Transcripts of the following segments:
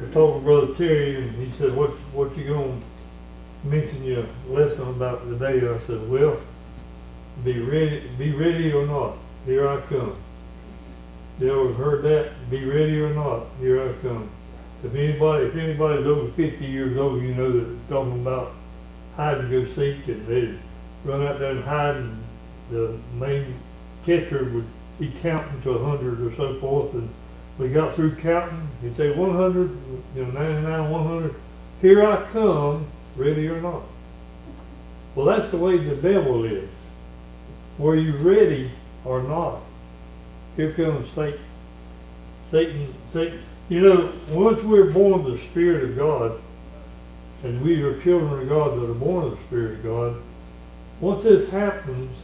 I told Brother Terry, and he said, what you gonna mention your lesson about today? I said, well, be ready or not, here I come. You ever heard that? Be ready or not, here I come. If anybody's over 50 years old, you know that it's talking about hide and go seek, and they'd run out there and hide, and the main catcher would be counting to 100 or so forth, and we got through counting, he'd say 100, 99, 100, here I come, ready or not. Well, that's the way the devil is. Were you ready or not? Here comes Satan. Satan. You know, once we're born of the Spirit of God, and we are children of God that are born of the Spirit of God, once this happens,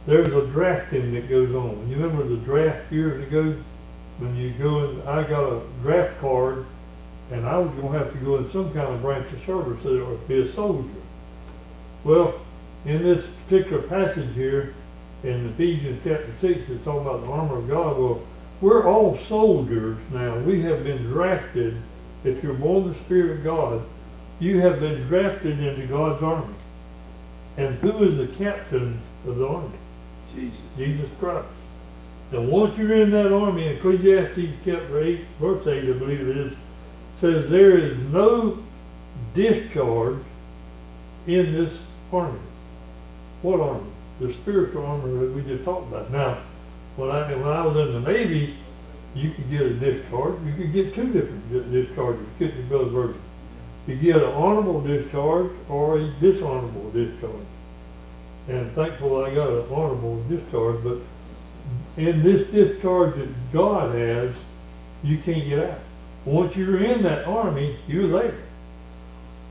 there's a drafting that goes on. You remember the draft years ago? When you go in, I got a draft card, and I was going to have to go in some kind of branch of service or be a soldier. Well, in this particular passage here, in Ephesians chapter 6, it's talking about the armor of God. Well, we're all soldiers now. We have been drafted. If you're born of the Spirit of God, you have been drafted into God's army. And who is the captain of the army? Jesus Christ. And once you're in that army, Ecclesiastes chapter 8, verse 8, I believe it is, says there is no discharge in this army. What army? The spiritual armor that we just talked about. Now, when I was in the Navy, you could get a discharge. You could get two different discharges. Get your brother's version. You get an honorable discharge or a dishonorable discharge. And thankful I got an honorable discharge, but in this discharge that God has, you can't get out. Once you're in that army, you're there.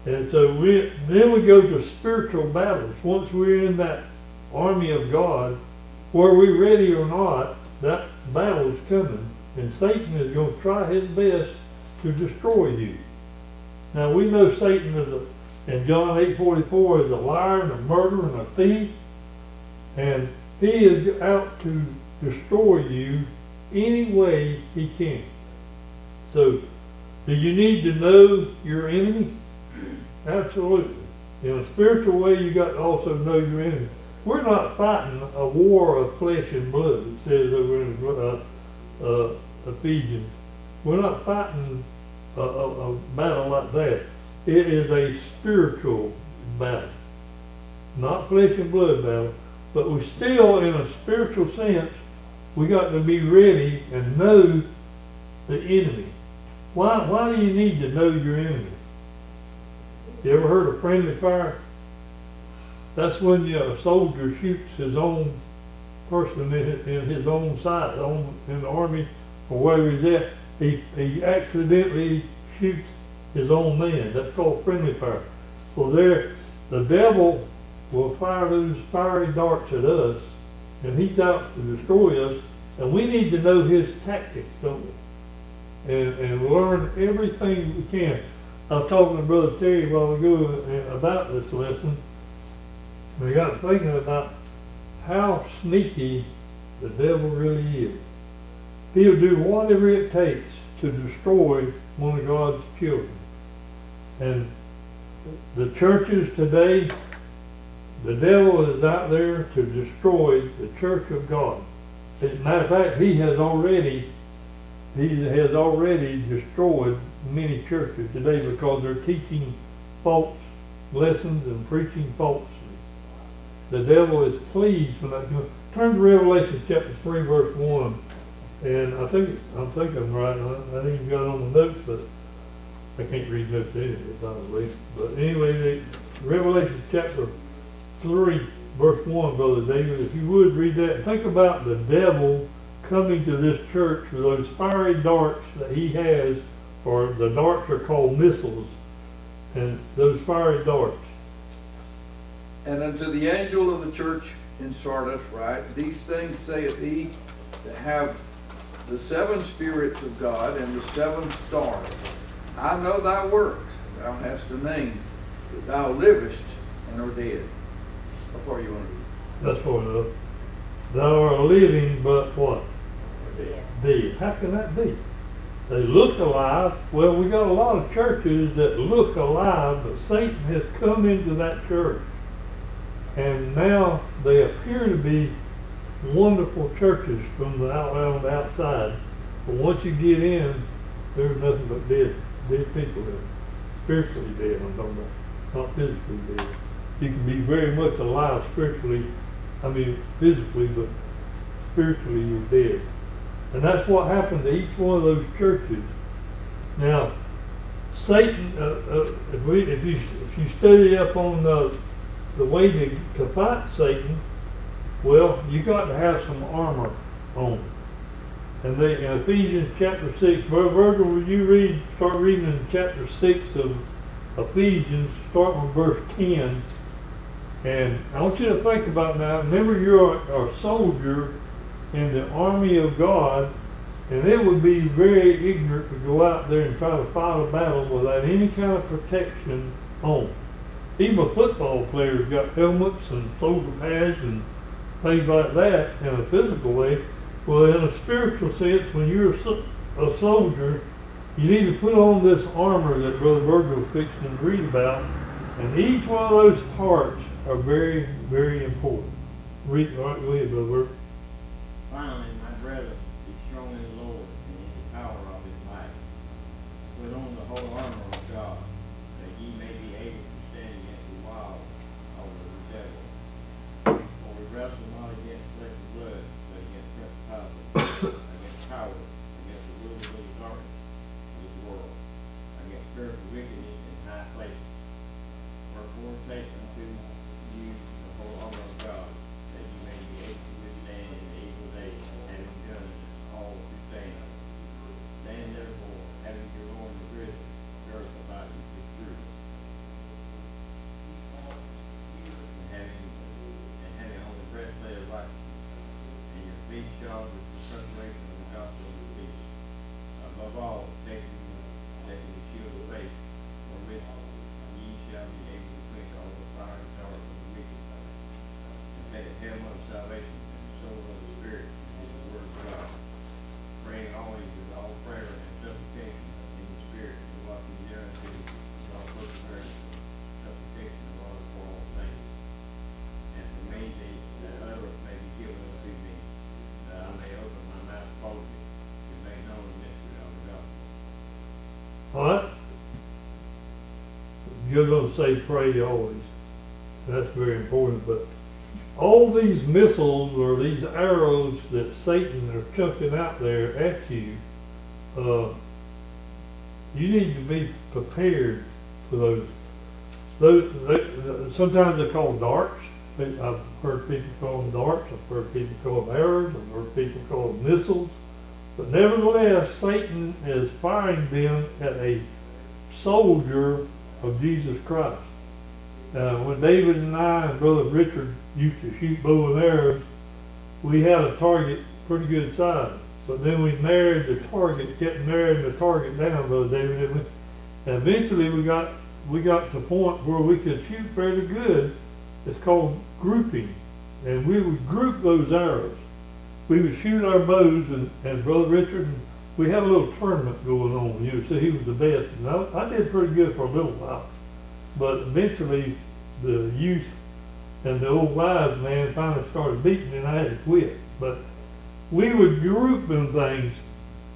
And so then we go to spiritual battles. Once we're in that army of God, were we ready or not, that battle is coming. And Satan is going to try his best to destroy you. Now we know Satan in John 8:44 is a liar and a murderer and a thief. And he is out to destroy you any way he can. So, do you need to know your enemy? Absolutely. In a spiritual way, you got to also know your enemy. We're not fighting a war of flesh and blood, it says over in Ephesians. We're not fighting a battle like that. It is a spiritual battle. Not flesh and blood battle, but we still, in a spiritual sense, we got to be ready and know the enemy. Why do you need to know your enemy? You ever heard of friendly fire? That's when a soldier shoots his own person in his own side, in the army or wherever he's at. He accidentally shoots his own man. That's called friendly fire. Well, the devil will fire those fiery darts at us, and he's out to destroy us, and we need to know his tactics, don't we? And learn everything we can. I was talking to Brother Terry a while ago about this lesson, and I got thinking about how sneaky the devil really is. He'll do whatever it takes to destroy one of God's children. And the churches today, the devil is out there to destroy the church of God. As a matter of fact, he has already destroyed many churches today because they're teaching false lessons and preaching falsely. The devil is pleased when that comes. Turn to Revelation chapter 3, verse 1. And I'm thinking I'm right. I didn't even got it on the notes, but I can't read notes anyway, by the way. But anyway, Revelation chapter 3, verse 1, Brother David, if you would read that. Think about the devil coming to this church with those fiery darts that he has, or the darts are called missiles, and those fiery darts. And unto the angel of the church in Sardis write, these things saith he that have the seven spirits of God and the seven stars. I know thy works, thou hast a name, that thou livest and are dead. How far you want to read? That's far enough. Thou art living, but what? Dead. Dead. How can that be? they look alive. Well, we got a lot of churches that look alive, but Satan has come into that church. And now they appear to be wonderful churches from the on the outside. But once you get in, there's nothing but dead people in it. Spiritually dead, I'm talking about, not physically dead. You can be very much alive spiritually, physically, but spiritually you're dead. And that's what happened to each one of those churches. Now, Satan, if you study up on the way to fight Satan, well, you got to have some armor on. And in Ephesians chapter 6, Virgil, would you start reading in chapter 6 of Ephesians, starting with verse 10. And I want you to think about now, remember you're a soldier in the army of God, and it would be very ignorant to go out there and try to fight a battle without any kind of protection on. Even football players got helmets and shoulder pads and things like that in a physical way. Well, in a spiritual sense, when you're a soldier, you need to put on this armor that Brother Virgil was fixing to read about, and each one of those parts are very, very important. Read, all right, go ahead, Brother Virgil. Finally, my brethren, be strong in the Lord and in the power of his might. Put on the whole armor of God, that ye may be able to stand against the wiles of the devil. For we wrestle not against flesh and blood, but against principalities, against powers, against the rulers of the darkness of this world, against spiritual wickedness in high places. Wherefore take unto you the whole armor of God, that ye may be able to withstand in the evil day, having done all to stand. Stand therefore, having your loins girded, girt about you with truth, and having on the breastplate of righteousness, and your feet shod with the preparation of the gospel of peace. Above all, taking the shield of faith, wherewith ye shall be able to quench all the fiery darts of the wicked, and take the helmet of salvation and the sword of the Spirit, which is the word of God, praying always with all prayer and supplication in the Spirit, and walking thereunto with all perseverance and supplication of all for all things. And for me, that utterance may be given unto me, that I may open my mouth boldly to make known the mystery of the gospel. All right? You're going to say pray always. That's very important. But all these missiles or these arrows that Satan are chucking out there at you, you need to be prepared for those. Sometimes they're called darts. I've heard people call them darts. I've heard people call them arrows. I've heard people call them missiles. But nevertheless, Satan is firing them at a soldier of Jesus Christ. When David and I and Brother Richard used to shoot bow and arrows, we had a target pretty good size. But then we narrowed the target, kept narrowing the target down, Brother David, didn't we? And eventually we got to the point where we could shoot fairly good. It's called grouping. And we would group those arrows. We would shoot our bows, and Brother Richard, we had a little tournament going on. You know, so he was the best. And I did pretty good for a little while. But eventually, the youth and the old wise man finally started beating me, and I had to quit. But we would group them things,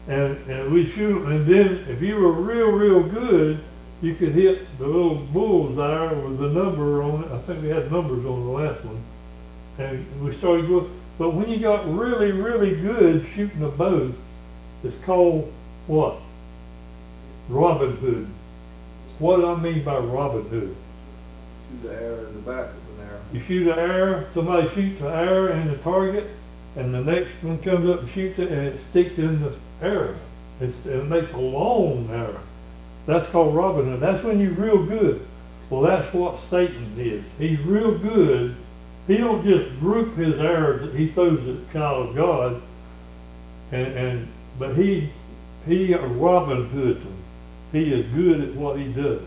and we'd shoot them. And then, if you were real good, you could hit the little bullseye with the number on it. I think we had numbers on the last one. And we started going. But when you got really good shooting a bow, it's called what? Robin Hood. What do I mean by Robin Hood? Shoot the arrow in the back of an arrow. You shoot an arrow, somebody shoots an arrow in the target, and the next one comes up and shoots it, and it sticks in the arrow. It makes a long arrow. That's called Robin Hood. That's when you're real good. Well, that's what Satan is. He's real good. He don't just group his arrows that he throws at the child of God, but he Robin Hoods them. He is good at what he does.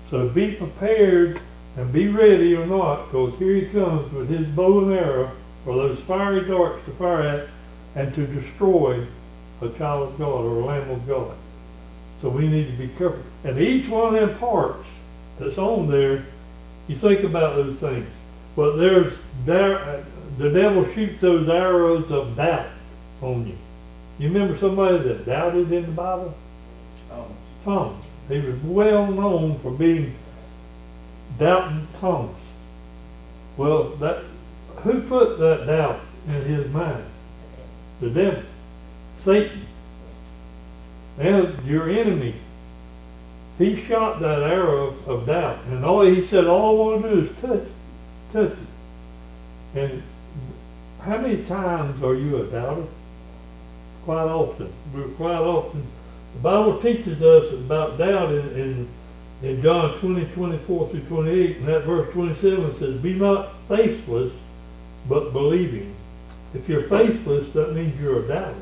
So be prepared and be ready or not, because here he comes with his bow and arrow, or those fiery darts to fire at and to destroy a child of God or a lamb of God. So we need to be careful. And each one of them parts that's on there, you think about those things. But the devil shoots those arrows of doubt on you. You remember somebody that doubted in the Bible? Thomas. He was well known for being doubting Thomas. Well, who put that doubt in his mind? The devil, Satan, and your enemy. He shot that arrow of doubt, and he said, all I want to do is touch it. And how many times are you a doubter? Quite often. The Bible teaches us about doubt in John 20:24 through 28, and that verse 27 says, be not faithless, but believing. If you're faithless, that means you're a doubter.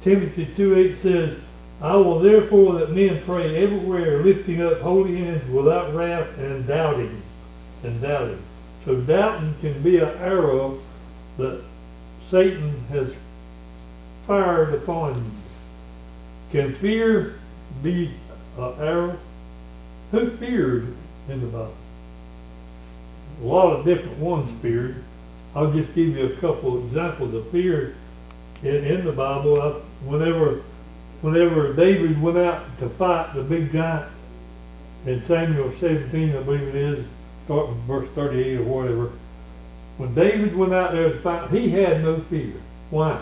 Timothy 2:8 says, I will therefore that men pray everywhere, lifting up holy hands without wrath and doubting. So doubting can be an arrow that Satan has fired upon you. Can fear be an arrow? Who feared in the Bible? A lot of different ones feared. I'll just give you a couple examples of fear in the Bible. Whenever David went out to fight the big giant in Samuel 17, I believe it is, starting with verse 38 or whatever, when David went out there to fight, he had no fear. Why?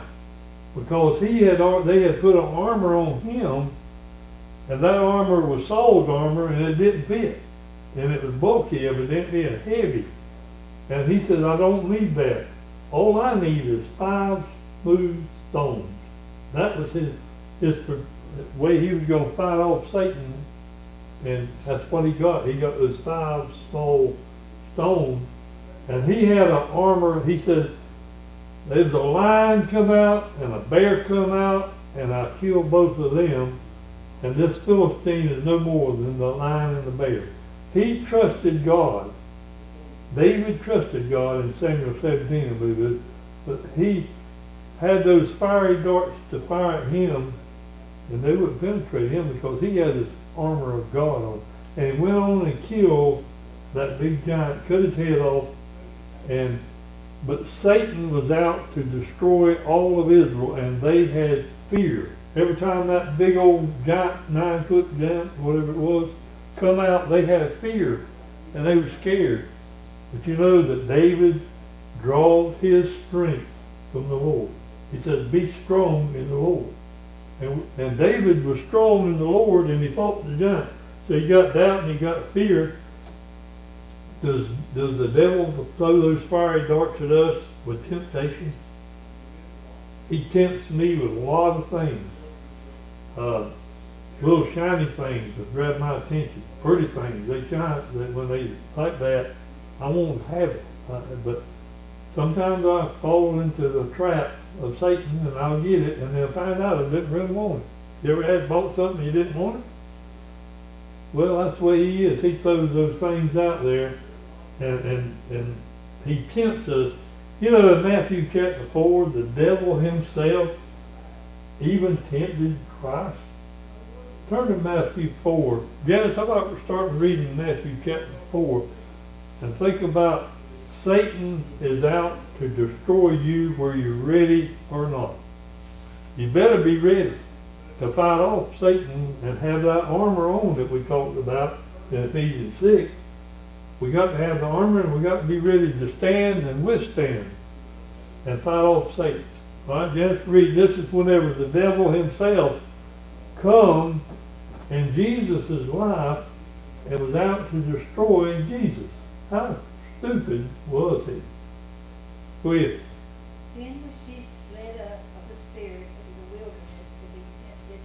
Because they had put an armor on him, and that armor was Saul's armor, and it didn't fit. And it was bulky, evidently, and heavy. And he said, I don't need that. All I need is 5 smooth stones. That was his way he was going to fight off Satan, and that's what he got. He got those 5 small stones, and he had an armor. He said, there's a lion come out and a bear come out, and I killed both of them, and this Philistine is no more than the lion and the bear. He trusted God. David trusted God in Samuel 17, I believe it is, but he had those fiery darts to fire at him, and they wouldn't penetrate him because he had this armor of God on. And he went on and killed that big giant, cut his head off, but Satan was out to destroy all of Israel, and they had fear. Every time that big old giant, 9-foot giant, whatever it was, come out, they had fear, and they were scared. But you know that David drawed his strength from the Lord. He said, be strong in the Lord. And David was strong in the Lord, and he fought the giant. So he got doubt and he got fear. Does the devil throw those fiery darts at us with temptation? He tempts me with a lot of things. Little shiny things that grab my attention. Pretty things. They shine, when they like that, I won't have it. But sometimes I fall into the trap of Satan, and I'll get it, and they'll find out I didn't really want it. You ever had bought something you didn't want it? Well, that's the way he is. He throws those things out there, and he tempts us. You know, in Matthew chapter 4, the devil himself even tempted Christ. Turn to Matthew 4. Janice, how about we start reading Matthew chapter 4 and think about Satan is out to destroy you whether you're ready or not. You better be ready to fight off Satan and have that armor on that we talked about in Ephesians 6. We got to have the armor, and we got to be ready to stand and withstand and fight off Satan. All right, just read. This is whenever the devil himself come in Jesus' life and was out to destroy Jesus. How stupid was he? Go ahead. Then was Jesus led up of the Spirit into the wilderness to be tempted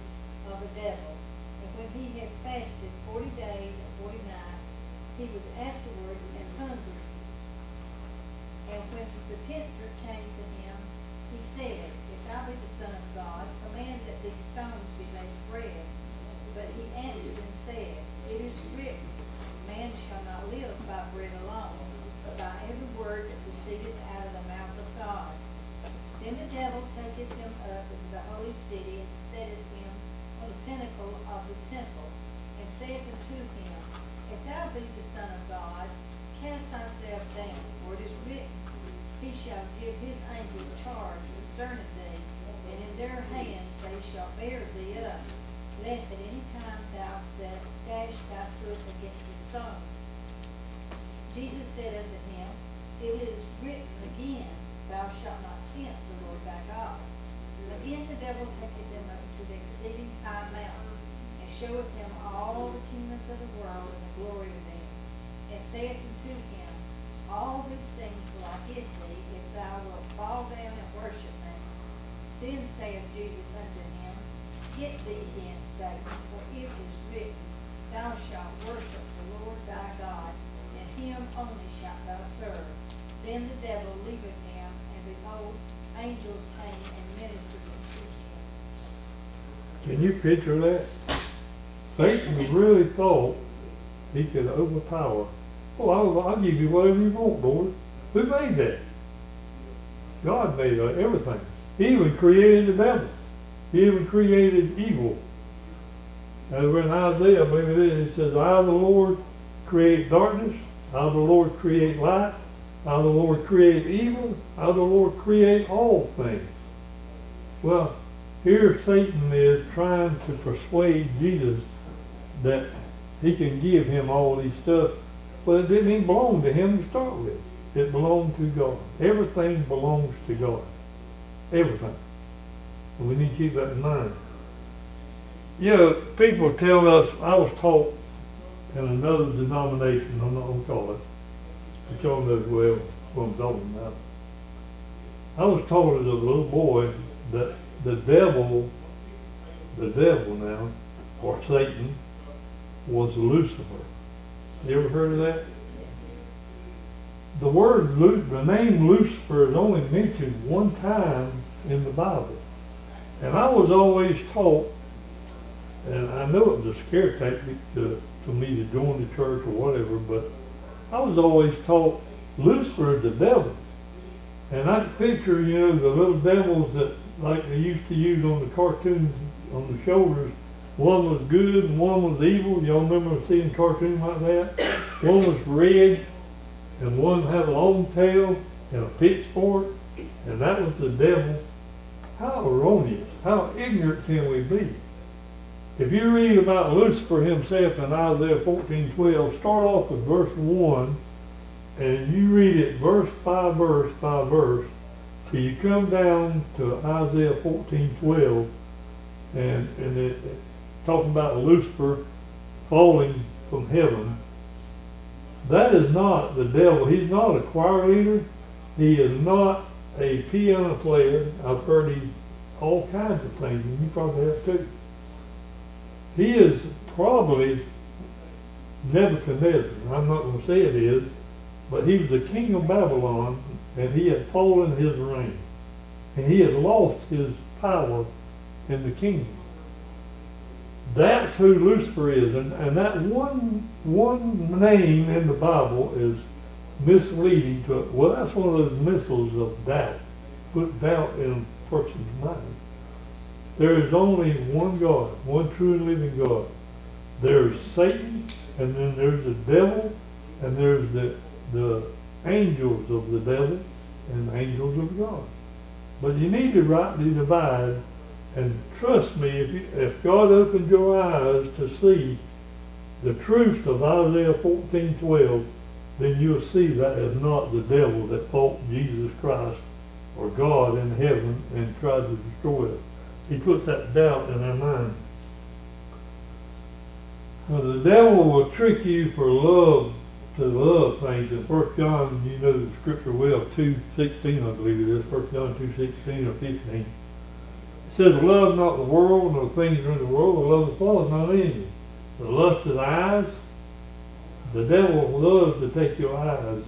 of the devil. And when he had fasted 40 days and 40 nights, he was afterward and hungry. And when the tempter came to him, he said, If thou be the Son of God, command that these stones be made bread. But he answered and said, It is written, Man shall not live by bread alone, but by every word that proceedeth out of the mouth of God. Then the devil taketh him up into the holy city, and setteth him on the pinnacle of the temple, and saith unto him, If thou be the Son of God, cast thyself down, for it is written, He shall give his angels charge concerning thee, and in their hands they shall bear thee up, lest at any time thou dash thy foot against a stone. Jesus said unto him, It is written again, Thou shalt not tempt the Lord thy God. Again the devil taketh him up to the exceeding high mountain, and showeth him all the kingdoms of the world and the glory of them, and saith unto him, All these things will I give thee, if thou wilt fall down and worship me. Then saith Jesus unto him, Get thee hence, Satan, for it is written, Thou shalt worship the Lord thy God, and him only shalt thou serve. Then the devil leaveth him, and behold, angels came and ministered unto him. Can you picture that? Satan really thought he could overpower. Oh, I'll give you whatever you want, Lord. Who made that? God made everything. He even created the devil. He even created evil. And we're in Isaiah, I believe it is, it says, I, the Lord, create darkness. I, the Lord, create light. I, the Lord, create evil. I, the Lord, create all things. Well, here Satan is trying to persuade Jesus that he can give him all these stuff, but it didn't even belong to him to start with. It belonged to God. Everything belongs to God. Everything. And we need to keep that in mind. You know, people tell us, I was taught in another denomination, I'm not going to call it, but y'all know well what I'm talking about. I was taught as a little boy that the devil now, or Satan, was Lucifer. You ever heard of that? The name Lucifer is only mentioned one time in the Bible. And I was always taught, and I know it was a scare tactic to me to join the church or whatever, but I was always taught Lucifer is the devil. And I picture, you know, the little devils that like they used to use on the cartoons on the shoulders. One was good and one was evil. Y'all remember seeing cartoons like that? One was red and one had a long tail and a pitchfork, and that was the devil. How erroneous, how ignorant can we be? If you read about Lucifer himself in Isaiah 14:12, start off with verse 1, and you read it verse by verse by verse, till you come down to Isaiah 14:12, and it talking about Lucifer falling from heaven. That is not the devil. He's not a choir leader. He is not a piano player. I've heard he's all kinds of things, and you probably have too. He is probably Nebuchadnezzar. I'm not going to say it is, but he was the king of Babylon, and he had fallen his reign. And he had lost his power in the kingdom. That's who Lucifer is. And that one name in the Bible is misleading to it. Well, that's one of those missiles of doubt. Put doubt in a person's mind. There is only one God, one true and living God. There's Satan, and then there's the devil, and there's the angels of the devil and the angels of God. But you need to rightly divide, and trust me, if God opens your eyes to see the truth of Isaiah 14:12, then you'll see that is not the devil that fought Jesus Christ or God in heaven and tried to destroy us. He puts that doubt in our mind. Well, the devil will trick you for love, to love things. In 1 John, you know the scripture well, 2:16, I believe it is, 1 John 2:16 or 15. It says, love not the world, nor things are in the world, the love of the Father is not in you. The lust of the eyes, the devil loves to take your eyes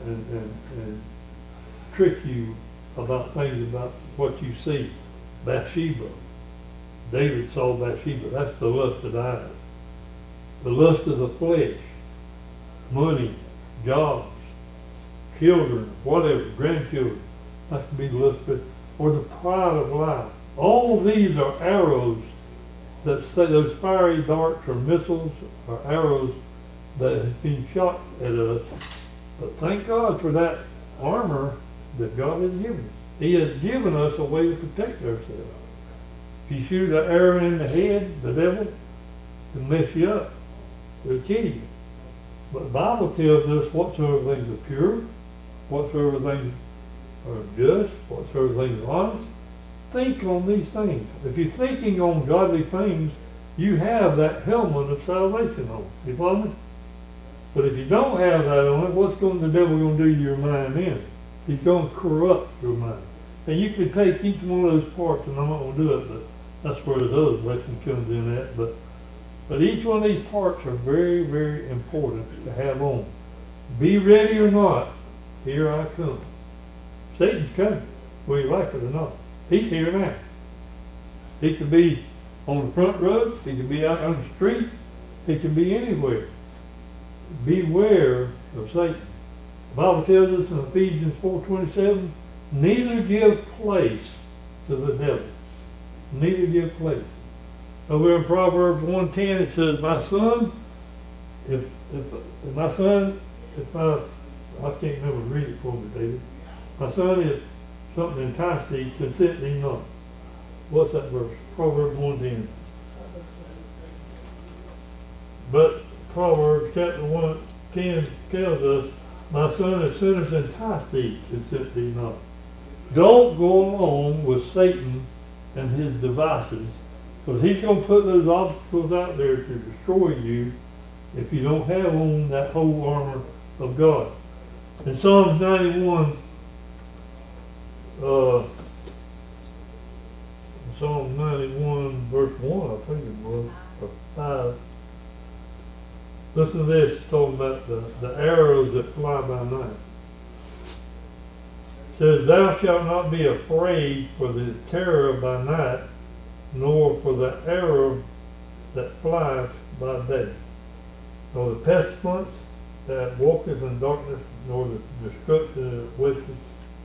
and trick you about things, about what you see. Bathsheba. David saw Bathsheba. That's the lust of the eyes. The lust of the flesh. Money, jobs, children, whatever, grandchildren. That can be the lust of it. or the pride of life. All these are arrows that say those fiery darts or missiles or arrows that have been shot at us. But thank God for that armor that God has given us. He has given us a way to protect ourselves. If you shoot an arrow in the head, the devil can mess you up. It'll kill you. But the Bible tells us whatsoever things are pure, whatsoever things are just, whatsoever things are honest, think on these things. If you're thinking on godly things, you have that helmet of salvation on. You follow me? But if you don't have that on it, what's the devil going to do to your mind then? He's going to corrupt your mind. And you can take each one of those parts, and I'm not going to do it, but that's where this other lesson comes in at. But each one of these parts are very, very important to have on. Be ready or not, here I come. Satan's coming, whether you like it or not. He's here now. He could be on the front road, he could be out on the street, he could be anywhere. Beware of Satan. The Bible tells us in Ephesians 4:27, neither give place to the devil. Neither give place. Over in Proverbs 1:10 it says, my son, I can't remember, read it for me, David. My son, if something entice thee, consent thee not. What's that verse? Proverbs 1:10. But Proverbs chapter 1:10 tells us, my son, if sinners entice thee, consent thee not. Don't go along with Satan and his devices, because he's going to put those obstacles out there to destroy you if you don't have on that whole armor of God. In Psalms 91, Psalm 91 verse 1, I think it was, or 5. Listen to this, it's talking about the arrows that fly by night. It says, thou shalt not be afraid for the terror by night, nor for the arrow that flieth by day, nor the pestilence that walketh in darkness, nor the destruction that wasteth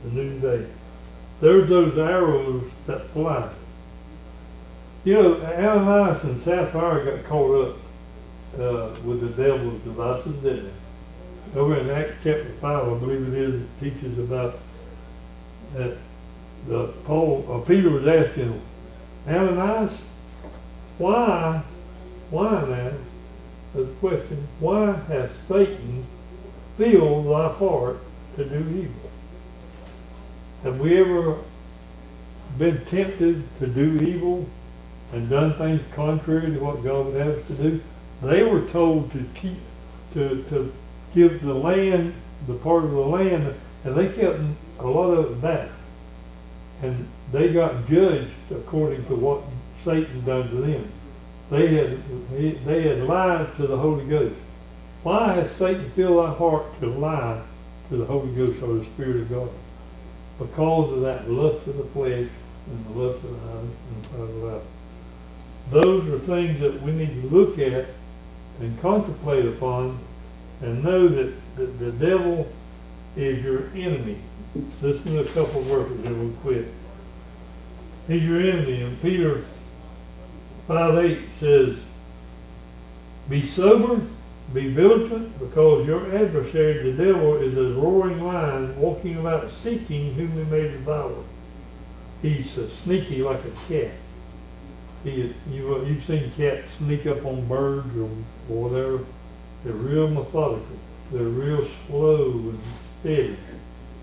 the noonday. There's those arrows that fly. You know, Ananias and Sapphira got caught up with the devil's devices, didn't they? Over in Acts chapter 5, I believe it is, it teaches about that Peter was asking Ananias, why now, the question, why hath Satan filled thy heart to do evil? Have we ever been tempted to do evil and done things contrary to what God would have us to do? They were told to give the land, the part of the land, and they kept a lot of it back. And they got judged according to what Satan done to them. They had lied to the Holy Ghost. Why has Satan filled our heart to lie to the Holy Ghost or the Spirit of God? Because of that lust of the flesh and the lust of the eyes and the pride of life. Those are things that we need to look at and contemplate upon and know that the devil is your enemy. Listen to a couple of verses and we'll quit. He's your enemy. And Peter 5:8 says, be sober, be vigilant, because your adversary, the devil, is a roaring lion, walking about seeking whom he may devour. He's sneaky like a cat. You've seen cats sneak up on birds or whatever. They're real methodical. They're real slow and steady.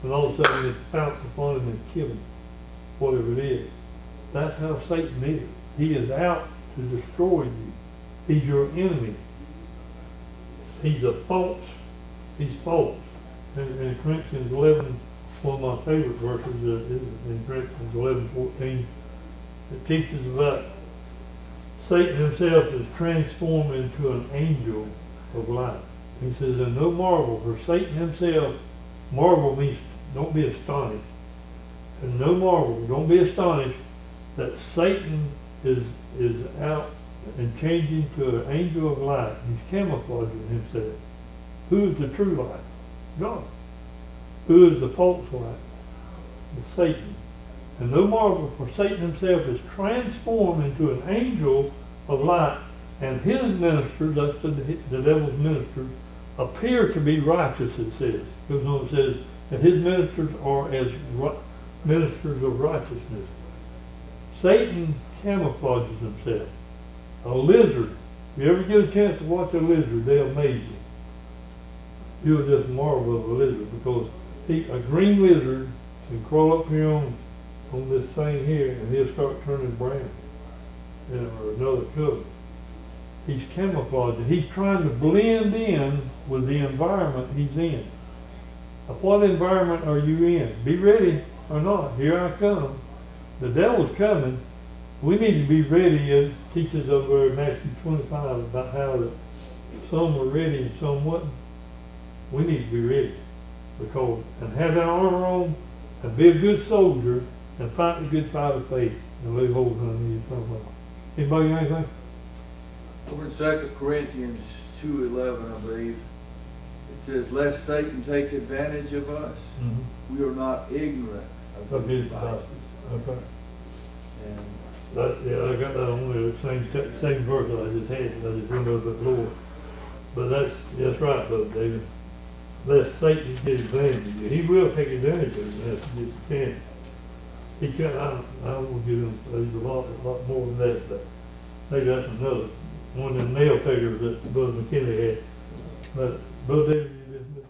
And all of a sudden they pounce upon him and kill him, whatever it is. That's how Satan is. He is out to destroy you. He's your enemy. He's false. In Corinthians 11, one of my favorite verses is in Corinthians 11:14. It teaches about Satan himself is transformed into an angel of light. He says, and no marvel, for Satan himself, marvel means don't be astonished. And no marvel, don't be astonished that Satan is out and changing to an angel of light. He's camouflaging himself. Who is the true light? God. Who is the false light? The Satan. And no marvel, for Satan himself is transformed into an angel of light, and his ministers, that's the devil's ministers, appear to be righteous, it says. Goes on, it says that his ministers are as ministers of righteousness. Satan camouflages himself. A lizard. If you ever get a chance to watch a lizard, they're amazing. You'll just marvel of a lizard, because a green lizard can crawl up here on this thing here, and he'll start turning brown, or another color. He's camouflaging. He's trying to blend in with the environment he's in. Now, what environment are you in? Be ready or not. Here I come. The devil's coming. We need to be ready, as it teaches over in Matthew 25 about how that some were ready and some wasn't. We need to be ready, because and have that armor on, and be a good soldier, and fight the good fight of faith, and lay hold on you from about. Anybody got anything? Over in 2 Corinthians 2:11, I believe, it says, "Lest Satan take advantage of us, we are not ignorant of Okay. his devices." Okay. And I got that on there, the same verse that I just had, I just went over it lower. But that's right, Brother David. Lest Satan get advantage of you. He will take advantage of you, that's just a chance. He can, I won't get into, there's a lot more than that, but maybe that's another, one of them nail figures that Brother McKinley had. But, Brother David, you dismissed?